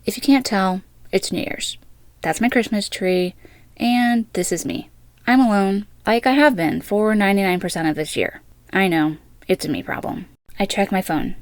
If you can't tell, it's New Year's. That's my Christmas tree, and this is me. I'm alone, like I have been for 99% of this year. I know, it's a me problem. I check my phone.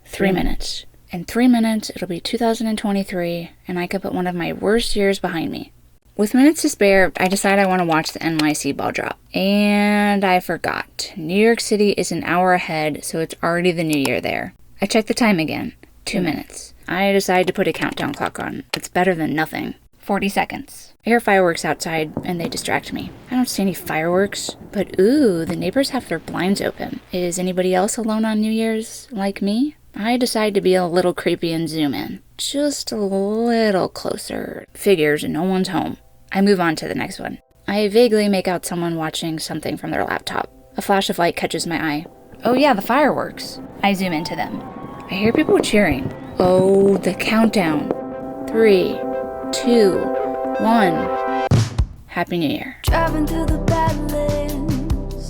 3 minutes. In 3 minutes, it'll be 2023, and I could put one of my worst years behind me. With minutes to spare, I decide I want to watch the NYC ball drop. And I forgot. New York City is an hour ahead, so it's already the new year there. I check the time again. 2 minutes. I decide to put a countdown clock on. It's better than nothing. 40 seconds. I hear fireworks outside, and they distract me. I don't see any fireworks, but ooh, the neighbors have their blinds open. Is anybody else alone on New Year's, like me? I decide to be a little creepy and zoom in. Just a little closer. Figures no one's home. I move on to the next one. I vaguely make out someone watching something from their laptop. A flash of light catches my eye. Oh yeah, the fireworks. I zoom into them. I hear people cheering. Oh, the countdown. 3, 2, 1. Happy New Year. Driving through the Badlands.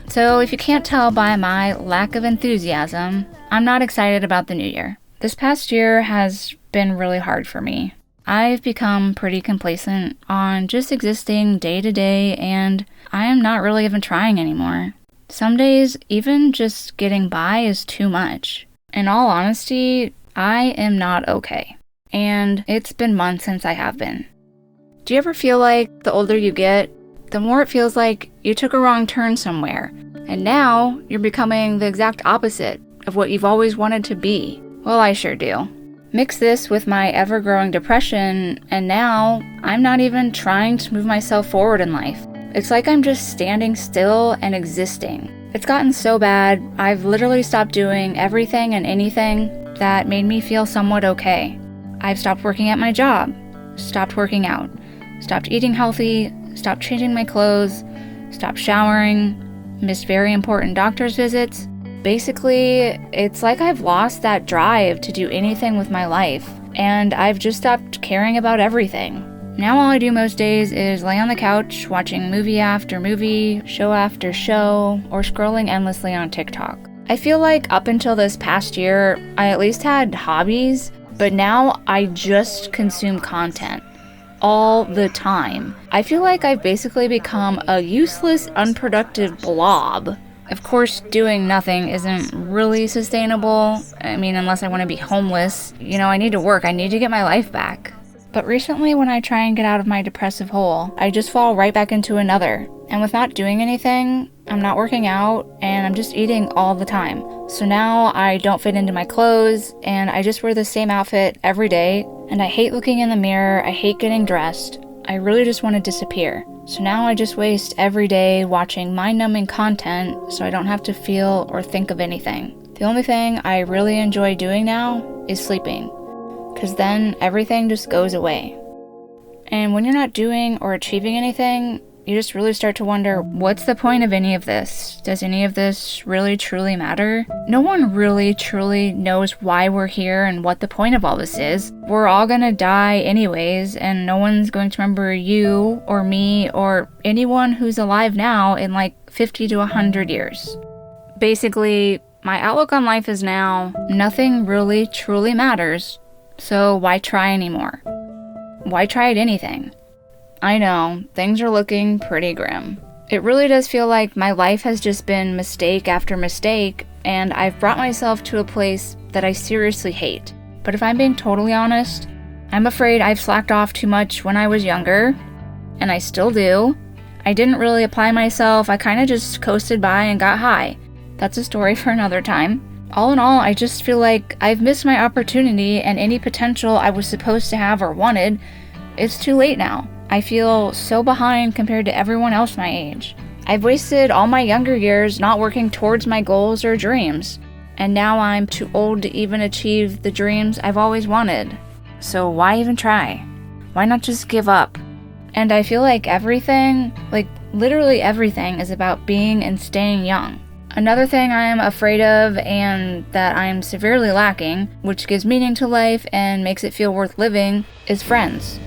So if you can't tell by my lack of enthusiasm, I'm not excited about the new year. This past year has been really hard for me. I've become pretty complacent on just existing day to day, and I am not really even trying anymore. Some days, even just getting by is too much. In all honesty, I am not okay. And it's been months since I have been. Do you ever feel like the older you get, the more it feels like you took a wrong turn somewhere, and now you're becoming the exact opposite of what you've always wanted to be? Well, I sure do. Mix this with my ever-growing depression, and now I'm not even trying to move myself forward in life. It's like I'm just standing still and existing. It's gotten so bad, I've literally stopped doing everything and anything that made me feel somewhat okay. I've stopped working at my job, stopped working out, stopped eating healthy, stopped changing my clothes, stopped showering, missed very important doctor's visits. Basically, it's like I've lost that drive to do anything with my life, and I've just stopped caring about everything. Now all I do most days is lay on the couch watching movie after movie, show after show, or scrolling endlessly on TikTok. I feel like up until this past year, I at least had hobbies, but now I just consume content all the time. I feel like I've basically become a useless, unproductive blob. Of course, doing nothing isn't really sustainable. I mean, unless I want to be homeless. I need to work. I need to get my life back. But recently, when I try and get out of my depressive hole, I just fall right back into another. And with not doing anything, I'm not working out, and I'm just eating all the time. So now I don't fit into my clothes, and I just wear the same outfit every day, and I hate looking in the mirror, I hate getting dressed. I really just want to disappear. So now I just waste every day watching mind-numbing content so I don't have to feel or think of anything. The only thing I really enjoy doing now is sleeping, because then everything just goes away. And when you're not doing or achieving anything, you just really start to wonder, what's the point of any of this? Does any of this really truly matter? No one really truly knows why we're here and what the point of all this is. We're all gonna die anyways, and no one's going to remember you or me or anyone who's alive now in like 50 to 100 years. Basically, my outlook on life is now, nothing really truly matters, so why try anymore? Why try at anything? I know, things are looking pretty grim. It really does feel like my life has just been mistake after mistake, and I've brought myself to a place that I seriously hate. But if I'm being totally honest, I'm afraid I've slacked off too much when I was younger, and I still do. I didn't really apply myself, I kind of just coasted by and got high. That's a story for another time. All in all, I just feel like I've missed my opportunity, and any potential I was supposed to have or wanted, it's too late now. I feel so behind compared to everyone else my age. I've wasted all my younger years not working towards my goals or dreams, and now I'm too old to even achieve the dreams I've always wanted. So why even try? Why not just give up? And I feel like everything, like literally everything, is about being and staying young. Another thing I am afraid of and that I'm severely lacking, which gives meaning to life and makes it feel worth living, is friends.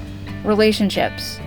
Relationships.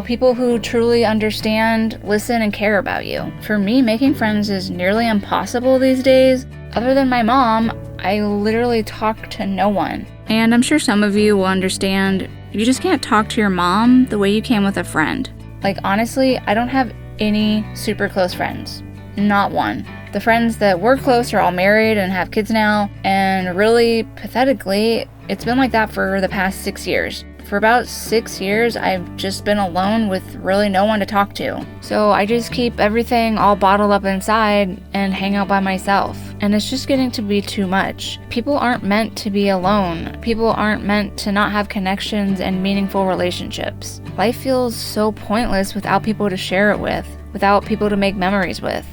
People who truly understand, listen, and care about you. For me, making friends is nearly impossible these days. Other than my mom, I literally talk to no one. And I'm sure some of you will understand, you just can't talk to your mom the way you can with a friend. Like, honestly, I don't have any super close friends. Not one. The friends that were close are all married and have kids now, and really, pathetically, it's been like that for the past 6 years. For about 6 years, I've just been alone with really no one to talk to. So I just keep everything all bottled up inside and hang out by myself. And it's just getting to be too much. People aren't meant to be alone. People aren't meant to not have connections and meaningful relationships. Life feels so pointless without people to share it with, without people to make memories with.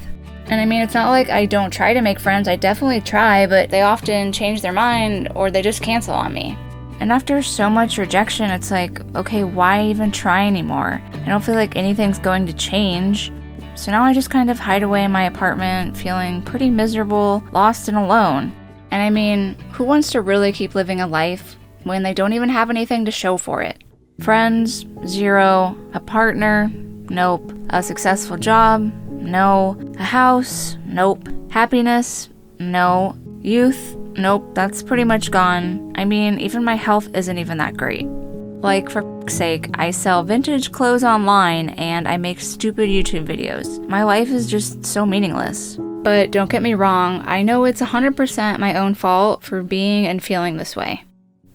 And I mean, it's not like I don't try to make friends. I definitely try, but they often change their mind or they just cancel on me. And after so much rejection, it's like, okay, why even try anymore? I don't feel like anything's going to change. So now I just kind of hide away in my apartment, feeling pretty miserable, lost and alone. And I mean, who wants to really keep living a life when they don't even have anything to show for it? Friends? Zero. A partner? Nope. A successful job? No. A house? Nope. Happiness? No. Youth? Nope, that's pretty much gone. I mean, even my health isn't even that great. Like, for f***'s sake, I sell vintage clothes online and I make stupid YouTube videos. My life is just so meaningless. But don't get me wrong, I know it's 100% my own fault for being and feeling this way.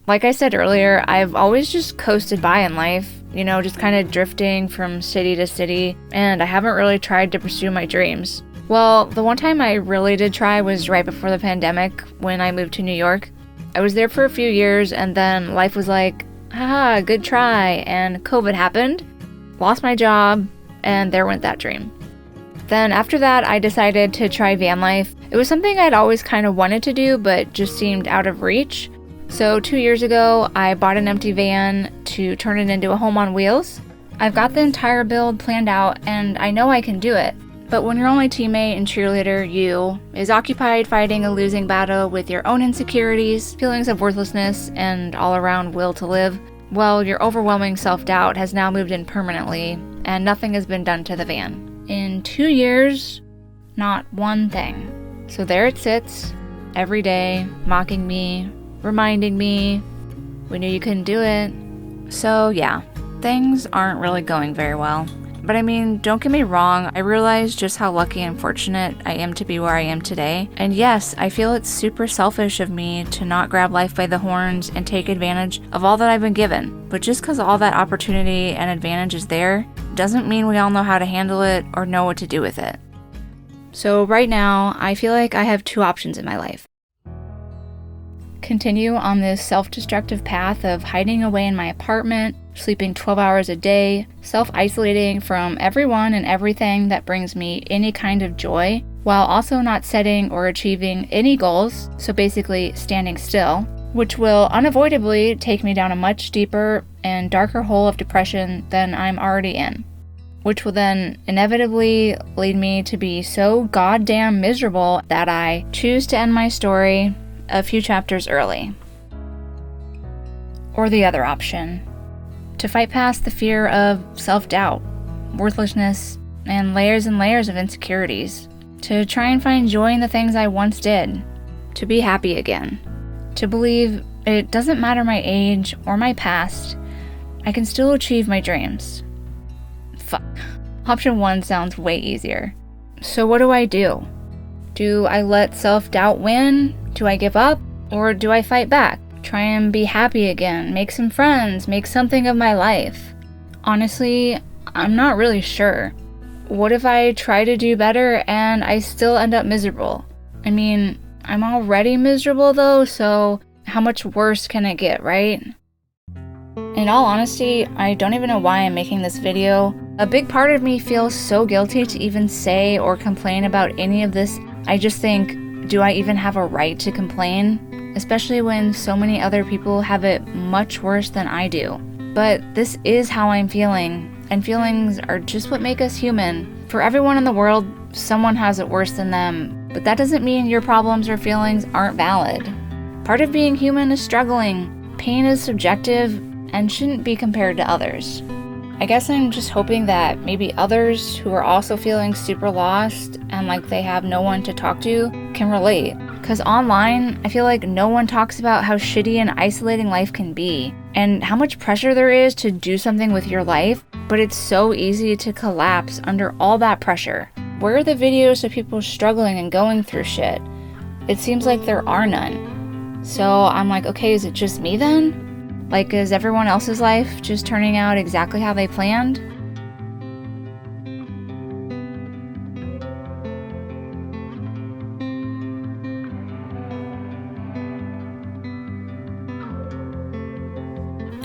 Like I said earlier, I've always just coasted by in life, you know, just kind of drifting from city to city, and I haven't really tried to pursue my dreams. Well, the one time I really did try was right before the pandemic when I moved to New York. I was there for a few years and then life was like, haha, good try, and COVID happened, lost my job, and there went that dream. Then after that, I decided to try van life. It was something I'd always kind of wanted to do, but just seemed out of reach. So 2 years ago, I bought an empty van to turn it into a home on wheels. I've got the entire build planned out and I know I can do it. But when your only teammate and cheerleader, you, is occupied fighting a losing battle with your own insecurities, feelings of worthlessness, and all-around will to live, well, your overwhelming self-doubt has now moved in permanently, and nothing has been done to the van. In 2 years, not one thing. So there it sits, every day, mocking me, reminding me, we knew you couldn't do it. So yeah, things aren't really going very well. But I mean, don't get me wrong, I realize just how lucky and fortunate I am to be where I am today. And yes, I feel it's super selfish of me to not grab life by the horns and take advantage of all that I've been given. But just because all that opportunity and advantage is there, doesn't mean we all know how to handle it or know what to do with it. So right now, I feel like I have two options in my life. Continue on this self-destructive path of hiding away in my apartment, sleeping 12 hours a day, self-isolating from everyone and everything that brings me any kind of joy, while also not setting or achieving any goals, so basically standing still, which will unavoidably take me down a much deeper and darker hole of depression than I'm already in, which will then inevitably lead me to be so goddamn miserable that I choose to end my story a few chapters early. Or the other option, to fight past the fear of self-doubt, worthlessness, and layers of insecurities, to try and find joy in the things I once did, to be happy again, to believe it doesn't matter my age or my past, I can still achieve my dreams. Fuck. Option 1 sounds way easier. So what do? Do I let self-doubt win? Do I give up? Or do I fight back? Try and be happy again, make some friends, make something of my life? Honestly, I'm not really sure. What if I try to do better and I still end up miserable? I mean, I'm already miserable though, so how much worse can it get, right? In all honesty, I don't even know why I'm making this video. A big part of me feels so guilty to even say or complain about any of this. I just think, do I even have a right to complain? Especially when so many other people have it much worse than I do. But this is how I'm feeling, and feelings are just what make us human. For everyone in the world, someone has it worse than them, but that doesn't mean your problems or feelings aren't valid. Part of being human is struggling. Pain is subjective and shouldn't be compared to others. I guess I'm just hoping that maybe others who are also feeling super lost and like they have no one to talk to can relate. Because online, I feel like no one talks about how shitty and isolating life can be, and how much pressure there is to do something with your life, but it's so easy to collapse under all that pressure. Where are the videos of people struggling and going through shit? It seems like there are none. So I'm like, okay, is it just me then? Like, is everyone else's life just turning out exactly how they planned?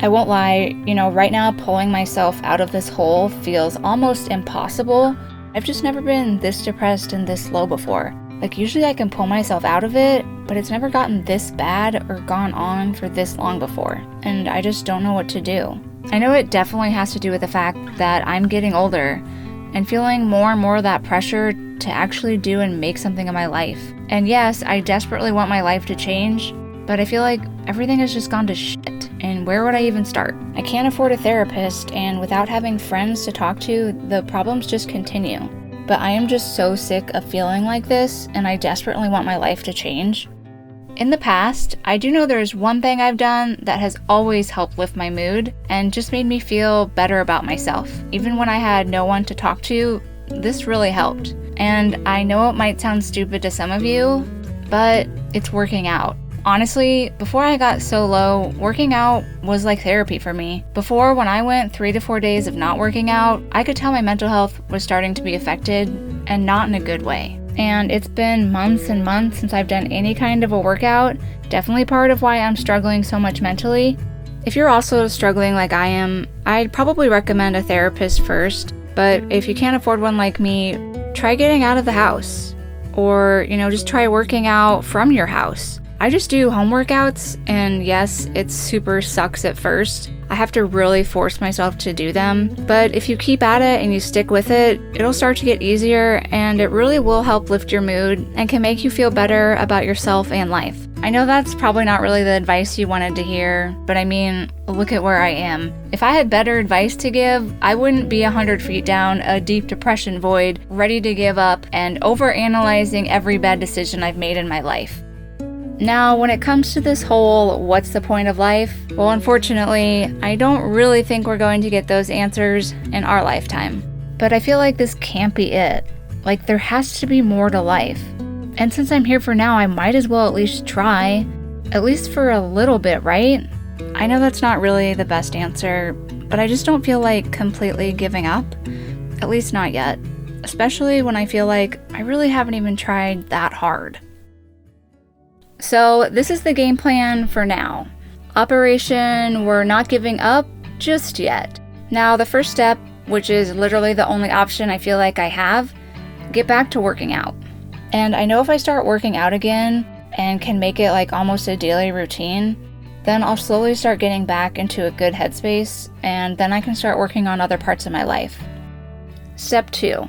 I won't lie, right now pulling myself out of this hole feels almost impossible. I've just never been this depressed and this low before. Like, usually I can pull myself out of it, but it's never gotten this bad or gone on for this long before, and I just don't know what to do. I know it definitely has to do with the fact that I'm getting older and feeling more and more of that pressure to actually do and make something of my life. And yes, I desperately want my life to change, but I feel like everything has just gone to shit, and where would I even start? I can't afford a therapist, and without having friends to talk to, the problems just continue. But I am just so sick of feeling like this, and I desperately want my life to change. In the past, I do know there's one thing I've done that has always helped lift my mood, and just made me feel better about myself. Even when I had no one to talk to, this really helped. And I know it might sound stupid to some of you, but it's working out. Honestly, before I got so low, working out was like therapy for me. Before, when I went 3 to 4 days of not working out, I could tell my mental health was starting to be affected, and not in a good way. And it's been months and months since I've done any kind of a workout, definitely part of why I'm struggling so much mentally. If you're also struggling like I am, I'd probably recommend a therapist first, but if you can't afford one like me, try getting out of the house. Or, just try working out from your house. I just do home workouts, and yes, it super sucks at first. I have to really force myself to do them, but if you keep at it and you stick with it, it'll start to get easier, and it really will help lift your mood and can make you feel better about yourself and life. I know that's probably not really the advice you wanted to hear, but I mean, look at where I am. If I had better advice to give, I wouldn't be 100 feet down a deep depression void, ready to give up and overanalyzing every bad decision I've made in my life. Now, when it comes to this whole what's the point of life, well, unfortunately, I don't really think we're going to get those answers in our lifetime. But I feel like this can't be it. Like, there has to be more to life. And since I'm here for now, I might as well at least try. At least for a little bit, right? I know that's not really the best answer, but I just don't feel like completely giving up. At least not yet. Especially when I feel like I really haven't even tried that hard. So this is the game plan for now. Operation We're Not Giving Up Just Yet. Now the first step, which is literally the only option I feel like I have, get back to working out. And I know if I start working out again and can make it like almost a daily routine, then I'll slowly start getting back into a good headspace, and then I can start working on other parts of my life. Step 2.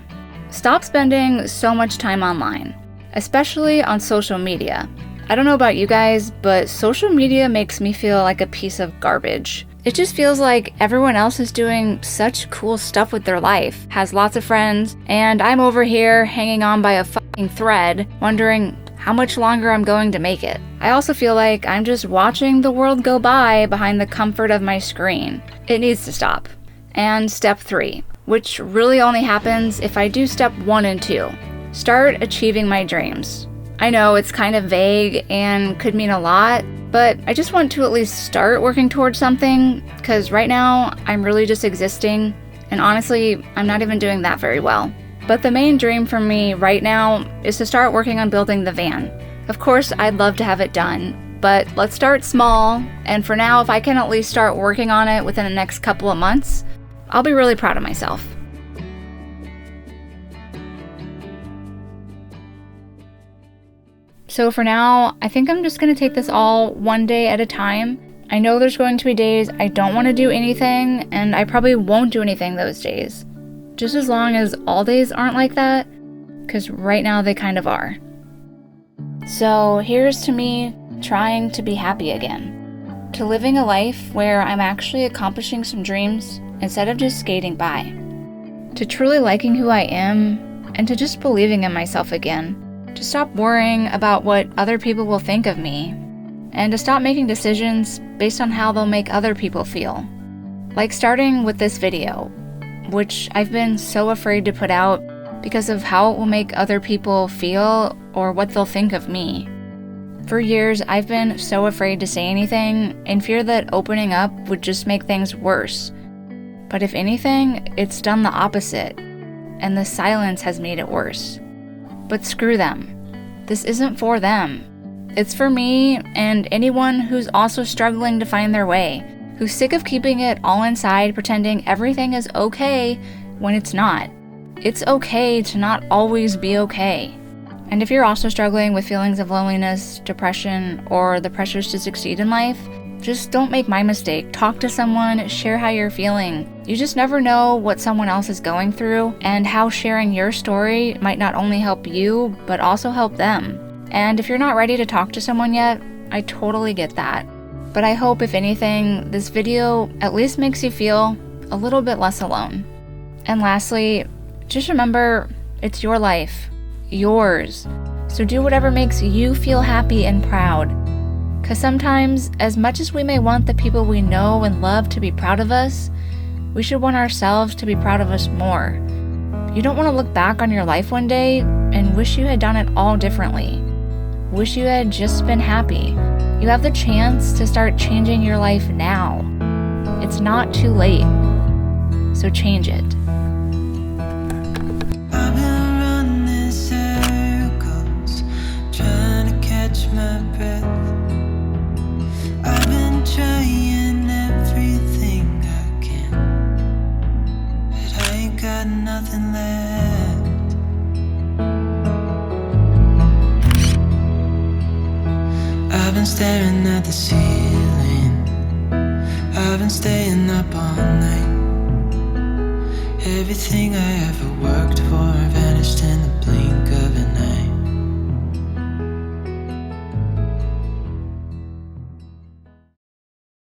Stop spending so much time online, especially on social media. I don't know about you guys, but social media makes me feel like a piece of garbage. It just feels like everyone else is doing such cool stuff with their life, has lots of friends, and I'm over here hanging on by a fucking thread, wondering how much longer I'm going to make it. I also feel like I'm just watching the world go by behind the comfort of my screen. It needs to stop. And step 3, which really only happens if I do step 1 and 2. Start achieving my dreams. I know it's kind of vague and could mean a lot, but I just want to at least start working towards something, because right now I'm really just existing, and honestly, I'm not even doing that very well. But the main dream for me right now is to start working on building the van. Of course, I'd love to have it done, but let's start small, and for now, if I can at least start working on it within the next couple of months, I'll be really proud of myself. So for now, I think I'm just going to take this all one day at a time. I know there's going to be days I don't want to do anything, and I probably won't do anything those days. Just as long as all days aren't like that, because right now they kind of are. So here's to me trying to be happy again. To living a life where I'm actually accomplishing some dreams instead of just skating by. To truly liking who I am, and to just believing in myself again. to stop worrying about what other people will think of me, and to stop making decisions based on how they'll make other people feel. Like starting with this video, which I've been so afraid to put out because of how it will make other people feel or what they'll think of me. For years, I've been so afraid to say anything in fear that opening up would just make things worse. But if anything, it's done the opposite, and the silence has made it worse. But screw them. This isn't for them. It's for me and anyone who's also struggling to find their way, who's sick of keeping it all inside, pretending everything is okay when it's not. It's okay to not always be okay. And if you're also struggling with feelings of loneliness, depression, or the pressures to succeed in life, just don't make my mistake. Talk to someone, share how you're feeling. You just never know what someone else is going through and how sharing your story might not only help you, but also help them. And if you're not ready to talk to someone yet, I totally get that. But I hope, if anything, this video at least makes you feel a little bit less alone. And lastly, just remember, it's your life, yours. So do whatever makes you feel happy and proud. Because sometimes, as much as we may want the people we know and love to be proud of us, we should want ourselves to be proud of us more. You don't want to look back on your life one day and wish you had done it all differently. Wish you had just been happy. You have the chance to start changing your life now. It's not too late. So change it. I've been running circles, trying to catch my breath. I've been trying everything I can, but I ain't got nothing left. I've been staring at the ceiling, I've been staying up all night. Everything I ever worked for vanished